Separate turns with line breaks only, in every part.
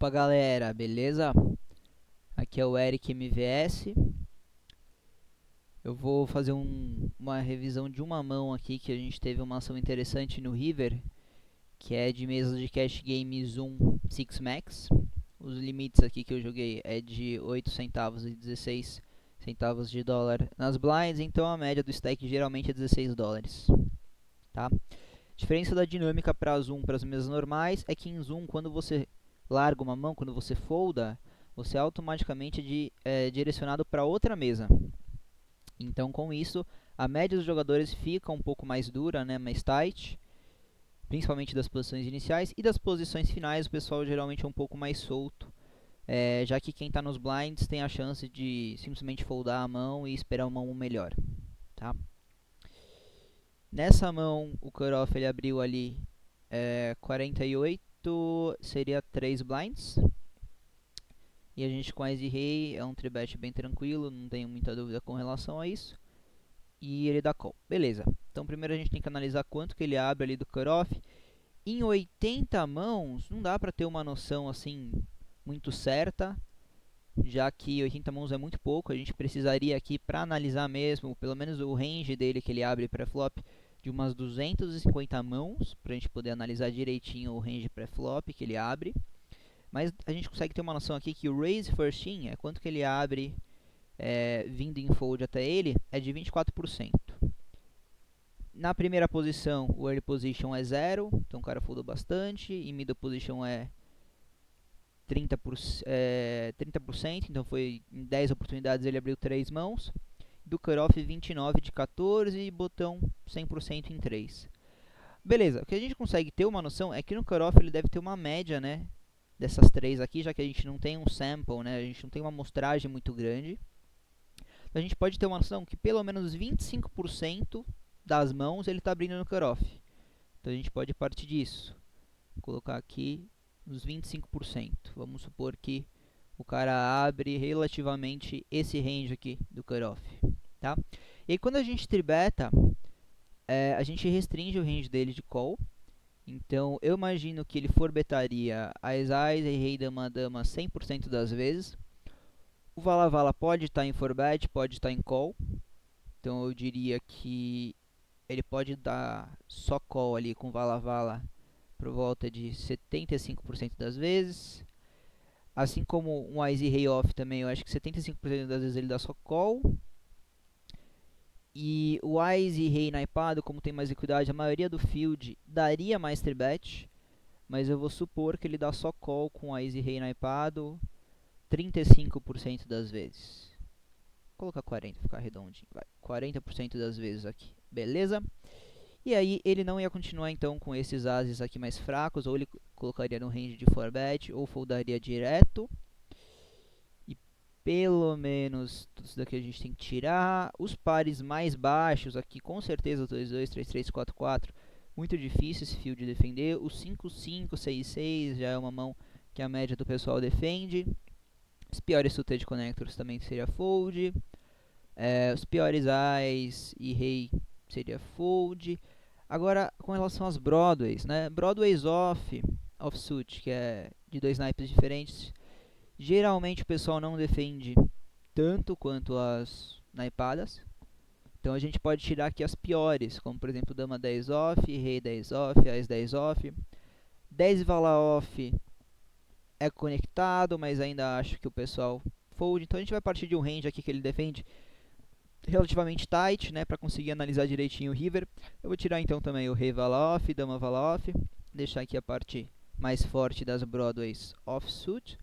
Opa galera, beleza? Aqui é o Eric MVS. Eu vou fazer uma revisão de uma mão aqui que a gente teve uma ação interessante no River, que é de mesa de cash game Zoom 6 Max. Os limites aqui que eu joguei é de 8 centavos e 16 centavos de dólar nas blinds, então a média do stack geralmente é 16 dólares, tá? A diferença da dinâmica para Zoom para as mesas normais é que em Zoom, quando você larga uma mão, quando você folda, você automaticamente é direcionado para outra mesa. Então, com isso, a média dos jogadores fica um pouco mais dura, né, mais tight, principalmente das posições iniciais, e das posições finais o pessoal geralmente é um pouco mais solto, já que quem está nos blinds tem a chance de simplesmente foldar a mão e esperar uma mão melhor, tá? Nessa mão, o cutoff ele abriu ali 48, seria 3 blinds. E a gente com Ace Rei é um tribet bem tranquilo, não tenho muita dúvida com relação a isso. E ele dá call. Beleza. Então primeiro a gente tem que analisar quanto que ele abre ali do cutoff. Em 80 mãos, não dá para ter uma noção assim muito certa, já que 80 mãos é muito pouco. A gente precisaria aqui para analisar mesmo, pelo menos o range dele que ele abre pré-flop, de umas 250 mãos, para a gente poder analisar direitinho o range pré-flop que ele abre. Mas a gente consegue ter uma noção aqui que o raise first in é quanto que ele abre vindo em fold até ele, é de 24%. Na primeira posição, o early position é 0, então o cara foldou bastante. E middle position é 30%, então foi em 10 oportunidades ele abriu 3 mãos. Do cutoff 29 de 14 e botão 100% em 3. Beleza, o que a gente consegue ter uma noção é que no cutoff ele deve ter uma média, né, dessas três aqui, já que a gente não tem um sample, né, a gente não tem uma amostragem muito grande. Então a gente pode ter uma noção que pelo menos 25% das mãos ele está abrindo no cutoff. Então a gente pode partir disso. Vou colocar aqui uns 25%. Vamos supor que o cara abre relativamente esse range aqui do cutoff, tá? E aí quando a gente tribeta, a gente restringe o range dele de call. Então eu imagino que ele forbetaria as e rei, dama, dama 100% das vezes. O vala vala pode estar em forbet, pode estar em call. Então eu diria que ele pode dar só call ali com vala vala por volta de 75% das vezes. Assim como um Ice Rei Off também, eu acho que 75% das vezes ele dá só call. E o Ice Rei naipado, como tem mais liquidez, a maioria do field daria mais 3-bet. Mas eu vou supor que ele dá só call com o Ice Rei naipado 35% das vezes. Vou colocar 40, ficar redondinho. Vai. 40% das vezes aqui, beleza? E aí ele não ia continuar então com esses ases aqui mais fracos, ou ele colocaria no range de 4-bet, ou foldaria direto. E pelo menos tudo isso daqui a gente tem que tirar. Os pares mais baixos aqui, com certeza 2-2, 3-3, 4-4. Muito difícil esse field de defender. O 5-5, 6-6 já é uma mão que a média do pessoal defende. Os piores suited connectors também seria fold. Os piores Ais e Rei seria fold. Agora, com relação às Broadways, né? Broadways offsuit, que é de dois naipes diferentes, geralmente o pessoal não defende tanto quanto as naipadas. Então a gente pode tirar aqui as piores, como por exemplo Dama 10 off, Rei 10 off, Ás 10 off. 10 vala off é conectado, mas ainda acho que o pessoal fold. Então a gente vai partir de um range aqui que ele defende relativamente tight, né, para conseguir analisar direitinho o river. Eu vou tirar então também o Rei vala off, Dama vala off, deixar aqui a parte mais forte das Broadways offsuit.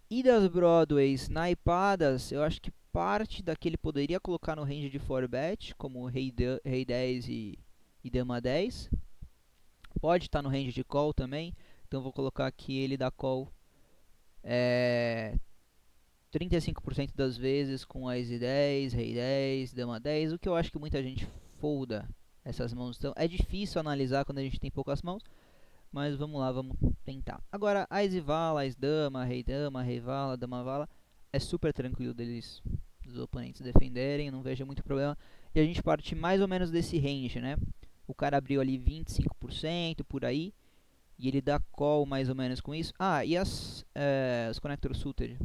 E das Broadways naipadas, eu acho que parte daquele poderia colocar no range de 4-bet, como Rei 10 e Dama 10. Pode estar no range de call também, então vou colocar aqui ele da call 35% das vezes com Ace 10, Rei 10, Dama 10, o que eu acho que muita gente folda essas mãos. Então é difícil analisar quando a gente tem poucas mãos, mas vamos lá, vamos tentar. Agora, Ace vala, Ace dama, Rei vala, Dama vala, é super tranquilo dos oponentes defenderem, não vejo muito problema. E a gente parte mais ou menos desse range, né? O cara abriu ali 25% por aí. e ele dá call mais ou menos com isso. Ah, e os connector suited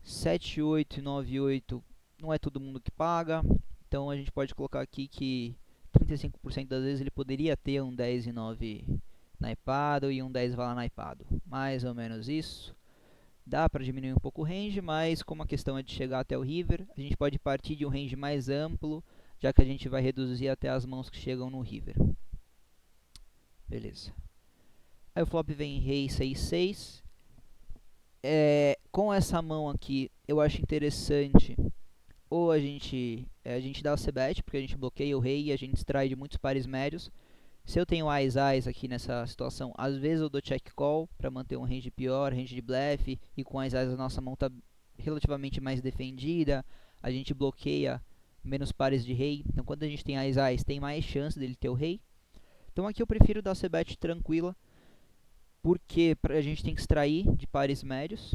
7, 8 e 9, 8 não é todo mundo que paga, então a gente pode colocar aqui que 35% das vezes ele poderia ter um 10 e 9 naipado e um 10 vala naipado, mais ou menos isso. Dá para diminuir um pouco o range, mas como a questão é de chegar até o river, a gente pode partir de um range mais amplo, já que a gente vai reduzir até as mãos que chegam no river. Beleza. Aí o flop vem rei 6-6. Com essa mão aqui, eu acho interessante ou a gente dá o c-bet, porque a gente bloqueia o rei e a gente extrai de muitos pares médios. Se eu tenho Ás aqui nessa situação, às vezes eu dou check call para manter um range pior, range de blefe, e com Ás a nossa mão está relativamente mais defendida, a gente bloqueia menos pares de rei, então quando a gente tem Ás tem mais chance dele ter o rei. Então aqui eu prefiro dar c-bet tranquila, porque a gente tem que extrair de pares médios,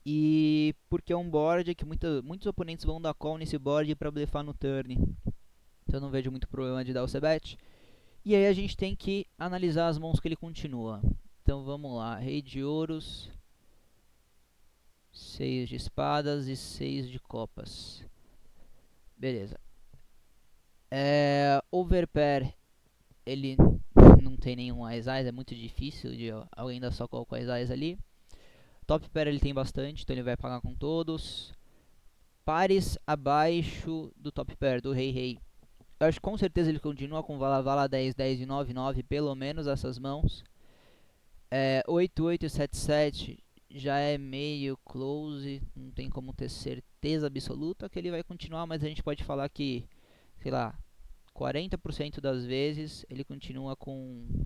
e porque é um board que muitos oponentes vão dar call nesse board para blefar no turn. Então eu não vejo muito problema de dar o c-bet. E aí a gente tem que analisar as mãos que ele continua. Então vamos lá, rei de ouros, 6 de espadas e 6 de copas. Beleza. Overpair, ele não tem nenhum Ás, é muito difícil de alguém dar só call com Ás ali. Top pair ele tem bastante, então ele vai pagar com todos. Pares abaixo do top pair, do rei-rei. Eu acho que com certeza ele continua com vala-vala 10, 10 e 9, 9, pelo menos essas mãos. 8, 8 e 7, 7 já é meio close, não tem como ter certeza absoluta que ele vai continuar, mas a gente pode falar que, sei lá, 40% das vezes ele continua com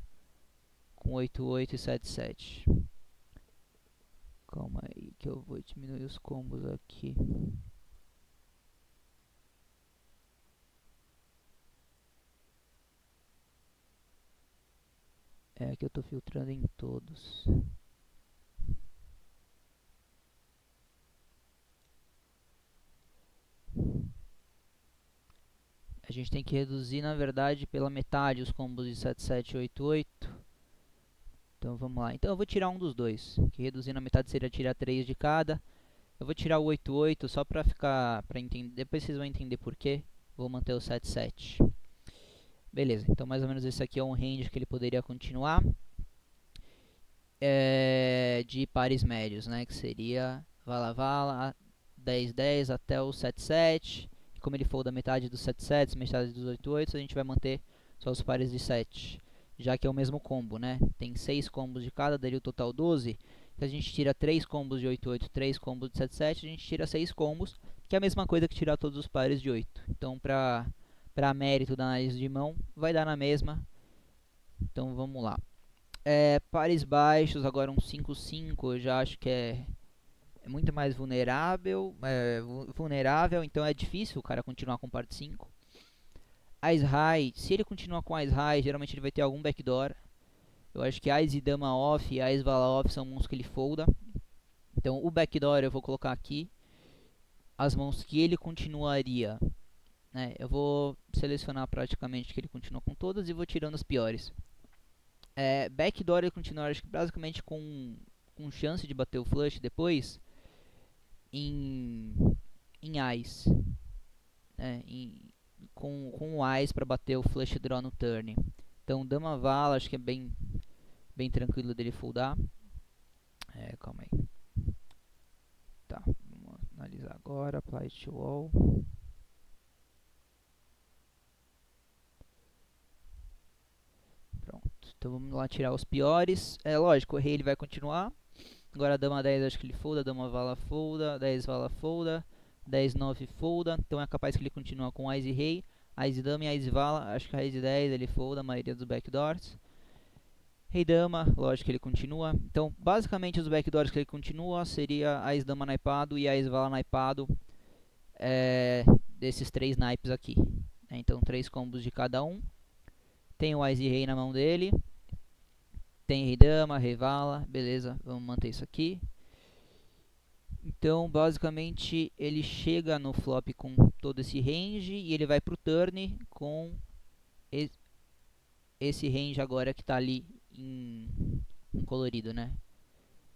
8, 8 e 7, 7. Calma aí que eu vou diminuir os combos aqui. É que eu tô filtrando em todos. A gente tem que reduzir, na verdade, pela metade os combos de 7, 7 e 8, 8. Então vamos lá. Então eu vou tirar um dos dois, que reduzir na metade seria tirar 3 de cada. Eu vou tirar o 8, 8 só pra ficar, entender, depois vocês vão entender porquê. Vou manter o 7, 7. Beleza, então mais ou menos esse aqui é um range que ele poderia continuar. De pares médios, né, que seria vala-vala, 10, 10 até o 7, 7. E como ele for da metade dos 7, 7, metade dos 8, 8, a gente vai manter só os pares de 7. Já que é o mesmo combo, né? Tem 6 combos de cada, daria o total 12. Se a gente tira 3 combos de 8, 8, 3 combos de 7, 7, a gente tira 6 combos, que é a mesma coisa que tirar todos os pares de 8. Então, para mérito da análise de mão, vai dar na mesma. Então, vamos lá. Pares baixos, agora um 5, 5, eu já acho que é muito mais vulnerável, então é difícil o cara continuar com par de 5. Ás high, se ele continuar com Ás high, geralmente ele vai ter algum backdoor. Eu acho que Ás e dama off e Ás vala off são mãos que ele folda. Então o backdoor eu vou colocar aqui. As mãos que ele continuaria, né? Eu vou selecionar praticamente que ele continua com todas e vou tirando as piores. Backdoor ele continua, acho que basicamente com chance de bater o flush depois em Ás, né? Com o Ás para bater o flush draw no turn. Então dama vala acho que é bem tranquilo dele foldar. Calma aí. Tá, vamos analisar agora. Apply to all. Pronto, então vamos lá tirar os piores. Lógico, o rei ele vai continuar. Agora a dama 10 acho que ele folda, dama vala folda, 10 vala folda, 10 9 folda. Então é capaz que ele continue com Ás e rei, Ás e dama e Ás e vala. Acho que a Ás e 10 ele folda a maioria dos backdoors. Rei dama, lógico que ele continua. Então basicamente os backdoors que ele continua seria Ás dama naipado e Ás vala naipado. Desses 3 naipes aqui. Então 3 combos de cada um. Tem o Ás e rei na mão dele. Tem rei dama, rei vala, beleza, vamos manter isso aqui. Então, basicamente, ele chega no flop com todo esse range e ele vai pro turn com esse range agora que está ali em colorido, né?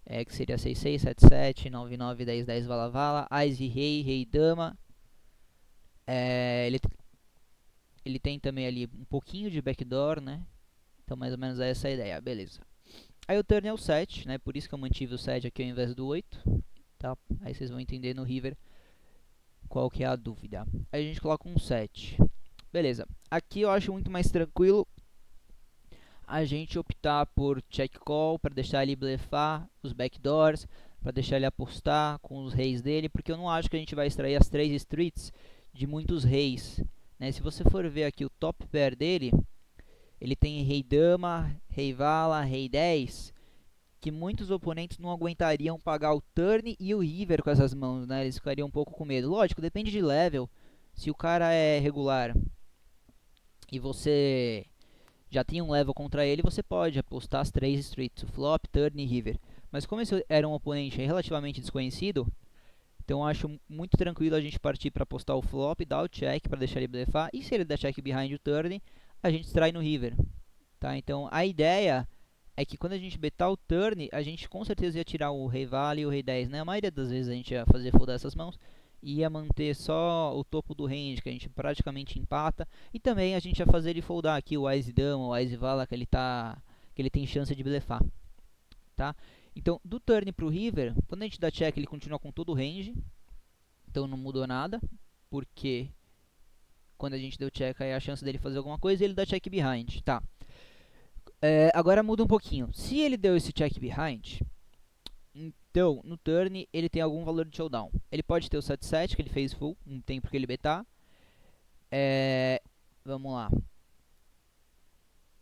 Que seria 66, 77, 99, 10, 10, vala vala, Ás e rei, rei e dama. Ele tem também ali um pouquinho de backdoor, né? Então mais ou menos é essa a ideia, beleza. Aí o turn é o 7, né? Por isso que eu mantive o 7 aqui ao invés do 8, tá? Aí vocês vão entender no river qual que é a dúvida. Aí a gente coloca um 7. Beleza. Aqui eu acho muito mais tranquilo a gente optar por check call, para deixar ele blefar os backdoors, para deixar ele apostar com os reis dele, porque eu não acho que a gente vai extrair as 3 streets de muitos reis, né? Se você for ver aqui o top pair dele, ele tem rei dama, rei vala, rei 10, que muitos oponentes não aguentariam pagar o turn e o river com essas mãos, né? Eles ficariam um pouco com medo. Lógico, depende de level. Se o cara é regular e você já tinha um level contra ele, você pode apostar as 3 streets, o flop, turn e river. Mas como esse era um oponente relativamente desconhecido, então acho muito tranquilo a gente partir para apostar o flop, dar o check para deixar ele blefar, e se ele der check behind o turn, a gente extrai no river. Tá? Então a ideia é que quando a gente betar o turn, a gente com certeza ia tirar o rei vale e o rei 10, né? A maioria das vezes a gente ia fazer foldar essas mãos e ia manter só o topo do range, que a gente praticamente empata, e também a gente ia fazer ele foldar aqui o Ás e dama, o Ás e vala, que ele tem chance de blefar, tá? Então, do turn pro river, quando a gente dá check, ele continua com todo o range, então não mudou nada, porque quando a gente deu check, aí a chance dele fazer alguma coisa, ele dá check behind, tá? Agora muda um pouquinho. Se ele deu esse check behind, então no turn ele tem algum valor de showdown. Ele pode ter o 7-7, que ele fez full, não tem porque ele betar. Vamos lá.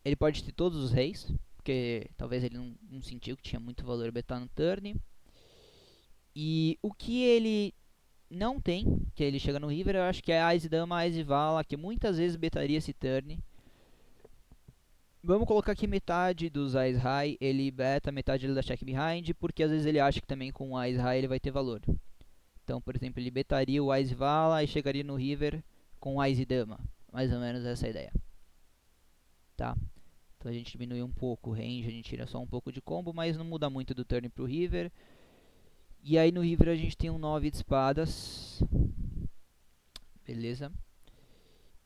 Ele pode ter todos os reis, porque talvez ele não sentiu que tinha muito valor betar no turn. E o que ele não tem, que ele chega no river, eu acho que é Ás e dama, Ás e vala, que muitas vezes betaria esse turn. Vamos colocar aqui metade dos Ás High, ele beta, metade ele dá check behind, porque às vezes ele acha que também com o Ás High ele vai ter valor. Então, por exemplo, ele betaria o Ás Vala e chegaria no river com o Ás e dama. Mais ou menos essa é a ideia. Tá? Então a gente diminui um pouco o range, a gente tira só um pouco de combo, mas não muda muito do turn pro river. E aí no river a gente tem um 9 de espadas. Beleza?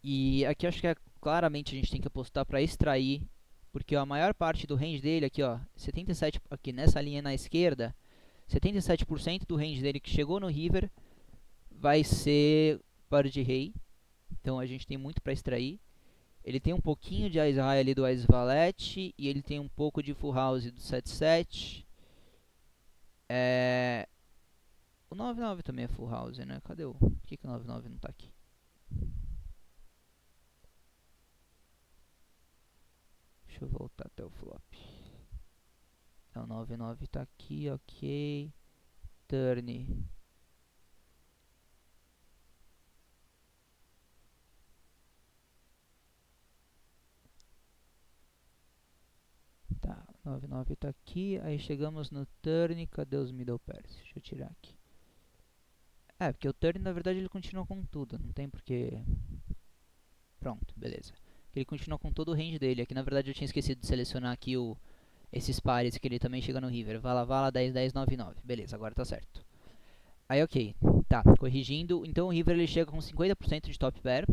E aqui acho que claramente a gente tem que apostar para extrair, porque a maior parte do range dele aqui, ó, 77 aqui nessa linha na esquerda, 77% do range dele que chegou no river vai ser par de rei. Então a gente tem muito para extrair. Ele tem um pouquinho de Ás High ali do Ás Valete e ele tem um pouco de Full House do 7-7. O 9-9 também é Full House, né? Cadê o... Por que o 9-9 não tá aqui? Deixa eu voltar até o flop. O 9-9 tá aqui, ok. Turn. Tá, 9-9 tá aqui. Aí chegamos no turn. Cadê os middle pairs? Deixa eu tirar aqui. Porque o turn na verdade ele continua com tudo. Não tem porque... Pronto, beleza. Ele continua com todo o range dele. Aqui na verdade eu tinha esquecido de selecionar aqui esses pares que ele também chega no river. Vala, vala, 10, 10, 9, 9. Beleza, agora tá certo. Aí ok, tá, corrigindo. Então o river ele chega com 50% de top pair.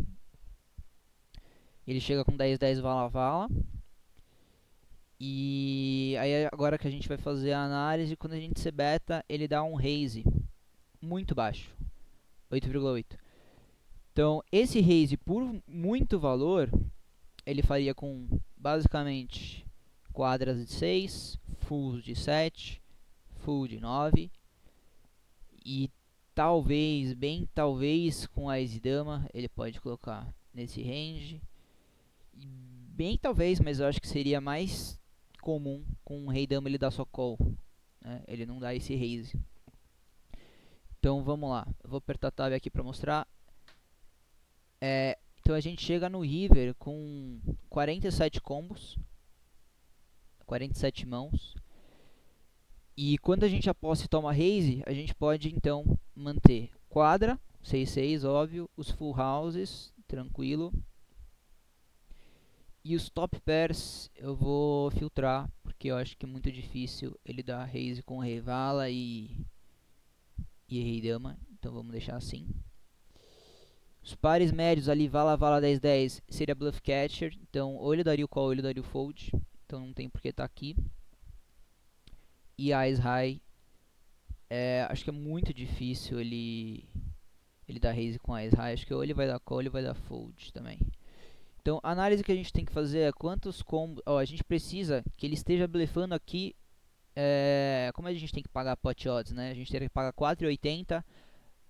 Ele chega com 10, 10, vala, vala. E aí agora que a gente vai fazer a análise, quando a gente se beta, ele dá um raise muito baixo, 8,8. Então esse raise por muito valor, ele faria com basicamente quadras de 6, fulls de 7, full de 9 e talvez, bem talvez com a Ás e dama ele pode colocar nesse range. E bem talvez, mas eu acho que seria mais comum com o rei dama ele dar só call, né? Ele não dá esse raise. Então vamos lá, eu vou apertar tab aqui para mostrar. Então a gente chega no river com 47 combos, 47 mãos. E quando a gente aposta e toma raise, a gente pode então manter quadra, 6-6, óbvio, os full houses, tranquilo. E os top pairs eu vou filtrar, porque eu acho que é muito difícil ele dar raise com rei vala e rei dama, então vamos deixar assim. Os pares médios ali, vala, vala, 10, 10, seria bluff catcher, então ou ele daria o call ou ele daria o fold, então não tem porque estar aqui. E Ice High, acho que é muito difícil ele dar raise com Ice High, acho que ou ele vai dar call ou ele vai dar fold também. Então a análise que a gente tem que fazer é quantos combos, a gente precisa que ele esteja blefando aqui, como a gente tem que pagar pot odds, né? A gente teria que pagar 4,80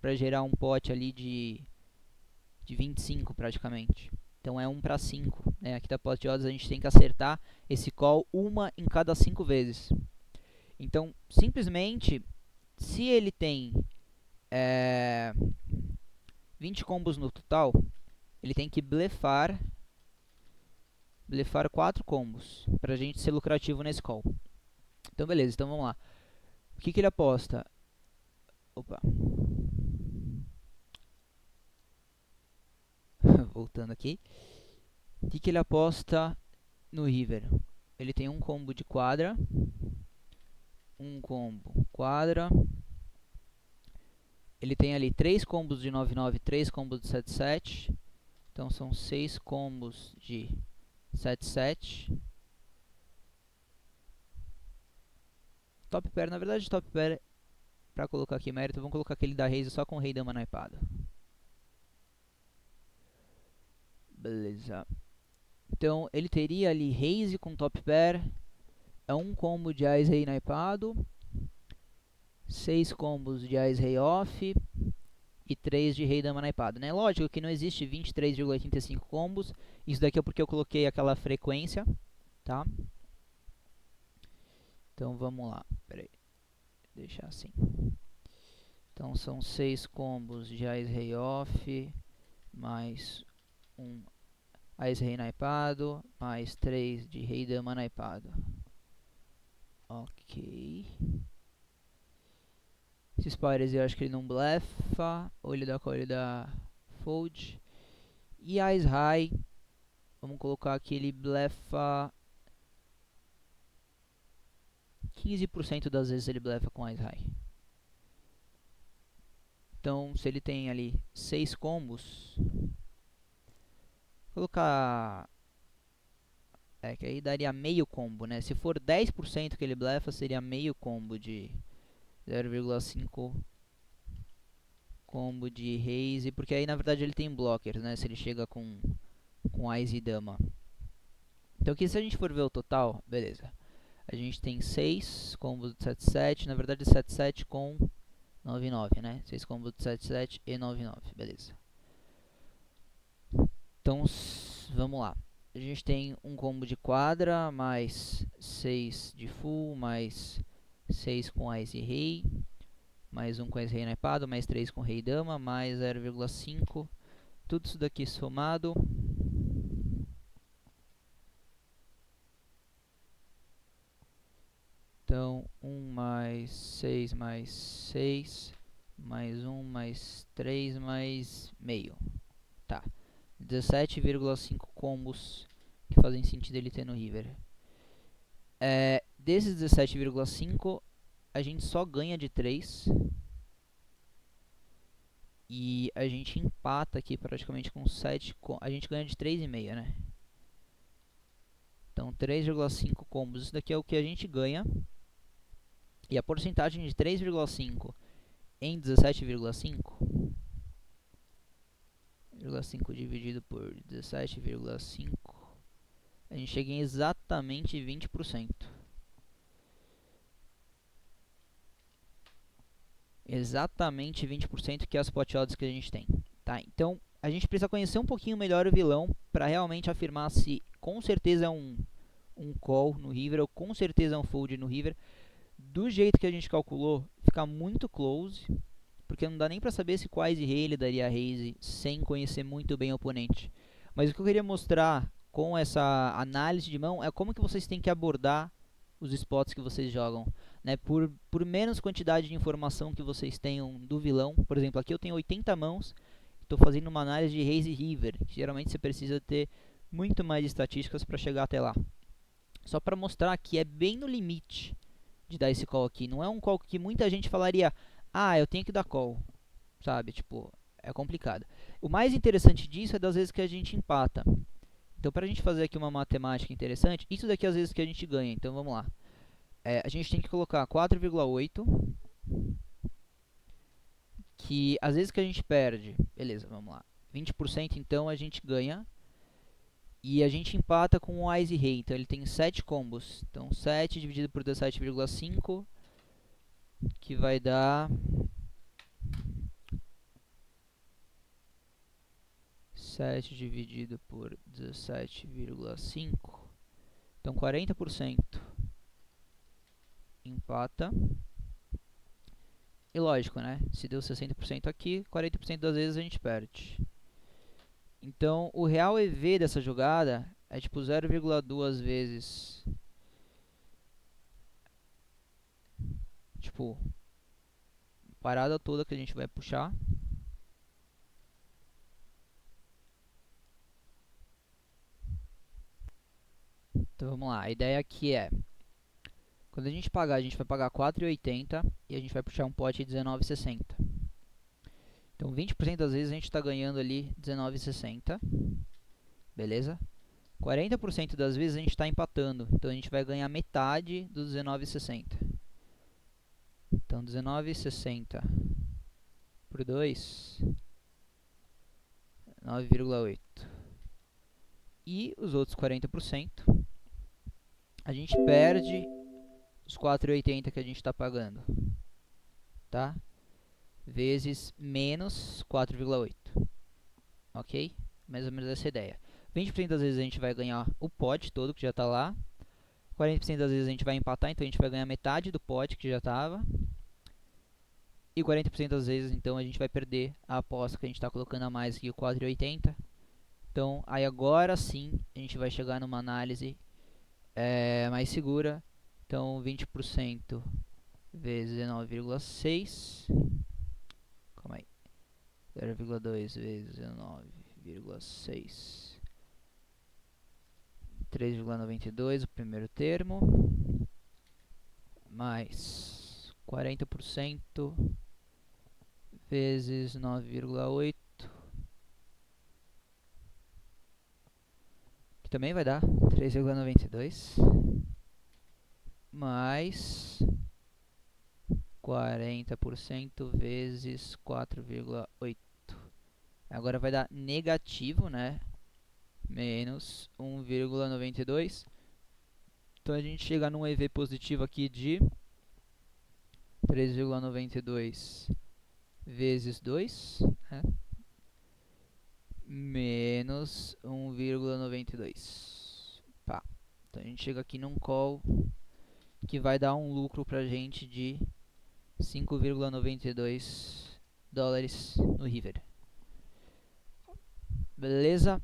para gerar um pot ali de 25 praticamente. Então é 1 para 5, né? Aqui da pot odds a gente tem que acertar esse call uma em cada 5 vezes. Então, simplesmente, se ele tem 20 combos no total, ele tem que blefar 4 combos pra gente ser lucrativo nesse call. Então beleza, então vamos lá. O que ele aposta? Opa. Voltando aqui. O que ele aposta no river? Ele tem um combo de quadra, um combo quadra. Ele tem ali 3 combos de 9-9, 3 combos de 7-7. Então são 6 combos de 7-7. Top pair, na verdade top pair, pra colocar aqui mérito, vamos colocar aquele da raise só com rei dama naipada. Beleza. Então ele teria ali raise com top pair, é um combo de Ice Rei naipado, 6 combos de Ice Rei off e 3 de Rei Dama naipado, né? Lógico que não existe 23,85 combos, isso daqui é porque eu coloquei aquela frequência, tá? Então vamos lá, peraí, deixar assim. Então são 6 combos de Ice Rei off, mais um Ice Rei naipado, mais 3 de Rei Dama naipado. Ok. Esses pares eu acho que ele não blefa, ou ele dá call, ele dá fold. E Ice High, vamos colocar aqui, ele blefa 15% das vezes ele blefa com Ice High. Então, se ele tem ali 6 combos, vou colocar... que aí daria meio combo, né? Se for 10% que ele blefa, seria meio combo de 0,5 combo de raise, porque aí na verdade ele tem blockers, né? Se ele chega com Ice e Dama. Então aqui se a gente for ver o total, beleza. A gente tem 6 combos de 7-7, na verdade 7-7 com 9-9, né? 6 combos de 7-7 e 9-9, beleza. Então, vamos lá. A gente tem um combo de quadra, mais 6 de full, mais 6 com Ice e Rei, mais um com Ice Rei naipado, mais 3 com Rei Dama, mais 0,5. Tudo isso daqui somado. Então, 1 mais 6 mais 6, mais 1 mais 3 mais meio. Tá. 17,5 combos que fazem sentido ele ter no river. Desses 17,5, a gente só ganha de 3. E a gente empata aqui praticamente com 7. A gente ganha de 3,5, né? Então 3,5 combos. Isso daqui é o que a gente ganha. E a porcentagem de 3,5 em 17,5. 5 dividido por 17,5. A gente chega em exatamente 20%. Exatamente 20% que é as pot odds que a gente tem, tá? Então, a gente precisa conhecer um pouquinho melhor o vilão para realmente afirmar se com certeza é um call no river ou com certeza é um fold no river. Do jeito que a gente calculou, fica muito close, porque não dá nem para saber se quais e rei ele daria raise sem conhecer muito bem o oponente. Mas o que eu queria mostrar com essa análise de mão é como que vocês têm que abordar os spots que vocês jogam, né? Por menos quantidade de informação que vocês tenham do vilão, por exemplo, aqui eu tenho 80 mãos, estou fazendo uma análise de raise e river, que geralmente você precisa ter muito mais estatísticas para chegar até lá. Só para mostrar que é bem no limite de dar esse call aqui. Não é um call que muita gente falaria, ah, eu tenho que dar call, sabe? Tipo, é complicado. O mais interessante disso é das vezes que a gente empata. Então, para a gente fazer aqui uma matemática interessante, isso daqui é as vezes que a gente ganha. Então, vamos lá. A gente tem que colocar 4,8, que às vezes que a gente perde, beleza, vamos lá. 20% então a gente ganha. E a gente empata com o Ice Rei, então ele tem 7 combos. Então 7 dividido por 17,5, que vai dar 7 dividido por 17,5. Então 40% empata. E lógico, né? Se deu 60% aqui, 40% das vezes a gente perde. Então o real EV dessa jogada é tipo 0,2 vezes. Tipo, parada toda que a gente vai puxar. Então vamos lá, a ideia aqui é, quando a gente pagar, a gente vai pagar 4,80 e a gente vai puxar um pote de 19,60. Então 20% das vezes a gente está ganhando ali 19,60, beleza? 40% das vezes a gente está empatando, então a gente vai ganhar metade dos 19,60. Então 19,60 por 2, 9,8. E os outros 40%, a gente perde os 4,80 que a gente está pagando, tá? Vezes menos 4,8, ok? Mais ou menos essa ideia. 20% das vezes a gente vai ganhar o pote todo que já está lá. 40% das vezes a gente vai empatar, então a gente vai ganhar metade do pote que já estava. E 40% das vezes, então, a gente vai perder a aposta que a gente está colocando a mais aqui, o 4,80. Então, aí agora sim, a gente vai chegar numa análise mais segura. Então, 20% vezes 19,6. Calma aí. 0,2 vezes 19,6. 3,92 o primeiro termo. Mais 40% vezes 9,8. Que também vai dar 3,92. Mais 40% vezes 4,8. Agora vai dar negativo, né? Menos 1,92. Então a gente chega num EV positivo aqui de 3,92 vezes 2, né? Menos 1,92. Pá. Então a gente chega aqui num call que vai dar um lucro pra gente de 5,92 dólares no River. Beleza?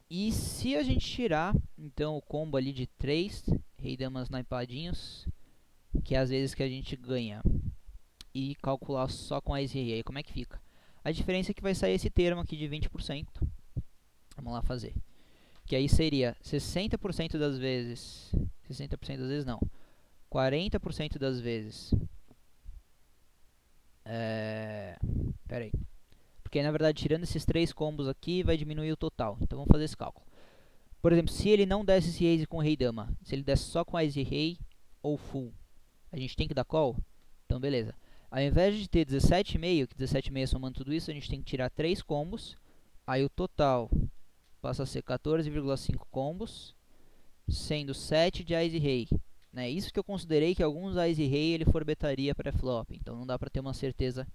E se a gente tirar, então, o combo ali de 3 rei damas naipadinhos, que é às vezes que a gente ganha, e calcular só com a Ace Rei, aí como é que fica? A diferença é que vai sair esse termo aqui de 20%. Vamos lá fazer. Que aí seria 60% das vezes, 60% das vezes não, 40% das vezes. Pera aí. Porque na verdade, tirando esses 3 combos aqui, vai diminuir o total. Então vamos fazer esse cálculo. Por exemplo, se ele não desse esse Ace com Rei Dama, se ele desse só com Ace Rei ou Full, a gente tem que dar call? Então beleza. Ao invés de ter 17,5, que 17,5 somando tudo isso, a gente tem que tirar 3 combos. Aí o total passa a ser 14,5 combos, sendo 7 de Ace Rei. Né? Isso que eu considerei que alguns Ace Rei ele forbetaria pré-flop, então não dá pra ter uma certeza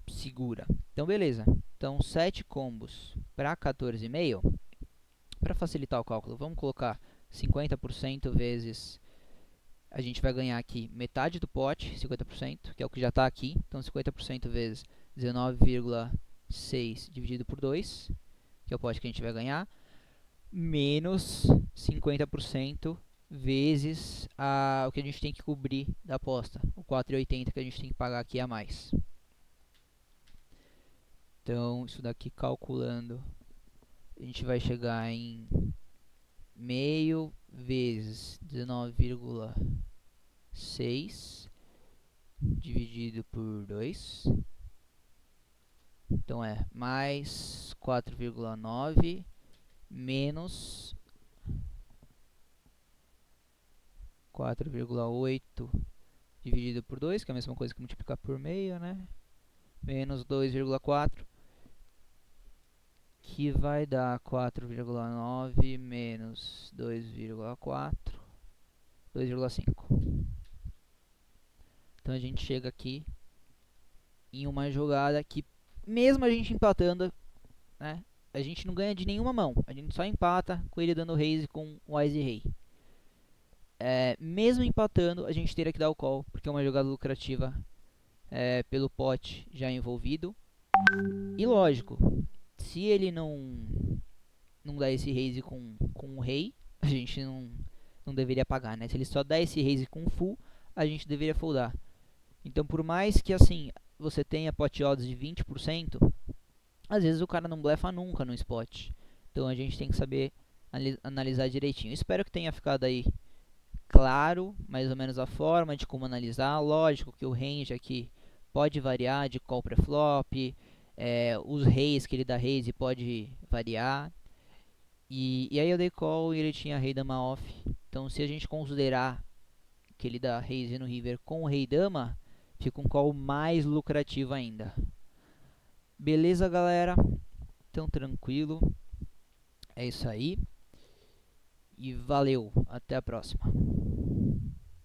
segura. Então beleza. Então 7 combos para 14,5. Para facilitar o cálculo, vamos colocar 50% vezes, a gente vai ganhar aqui metade do pote, 50%, que é o que já está aqui. Então 50% vezes 19,6 dividido por 2, que é o pote que a gente vai ganhar, menos 50% vezes o que a gente tem que cobrir da aposta, o 4,80 que a gente tem que pagar aqui a mais. Então, isso daqui calculando a gente vai chegar em meio vezes 19,6 dividido por 2. Então é mais 4,9 menos 4,8 dividido por 2, que é a mesma coisa que multiplicar por meio, né? Menos 2,4, que vai dar 4,9 menos 2,4, 2,5. Então a gente chega aqui em uma jogada que, mesmo a gente empatando, né, a gente não ganha de nenhuma mão. A gente só empata com ele dando raise com o Wise Rei. Mesmo empatando, a gente teria que dar o call, porque é uma jogada lucrativa pelo pote já envolvido. E lógico, se ele não dá esse raise com o rei, a gente não deveria pagar, né? Se ele só dá esse raise com full, a gente deveria foldar. Então, por mais que assim você tenha pot odds de 20%, às vezes o cara não blefa nunca no spot. Então a gente tem que saber analisar direitinho. Espero que tenha ficado aí claro, mais ou menos a forma de como analisar. Lógico que o range aqui pode variar de call pré-flop, os reis que ele dá raise pode variar. E aí eu dei call e ele tinha rei dama off. Então se a gente considerar que ele dá raise no river com o rei dama, fica um call mais lucrativo ainda. Beleza, galera? Então tranquilo. É isso aí. E valeu, até a próxima.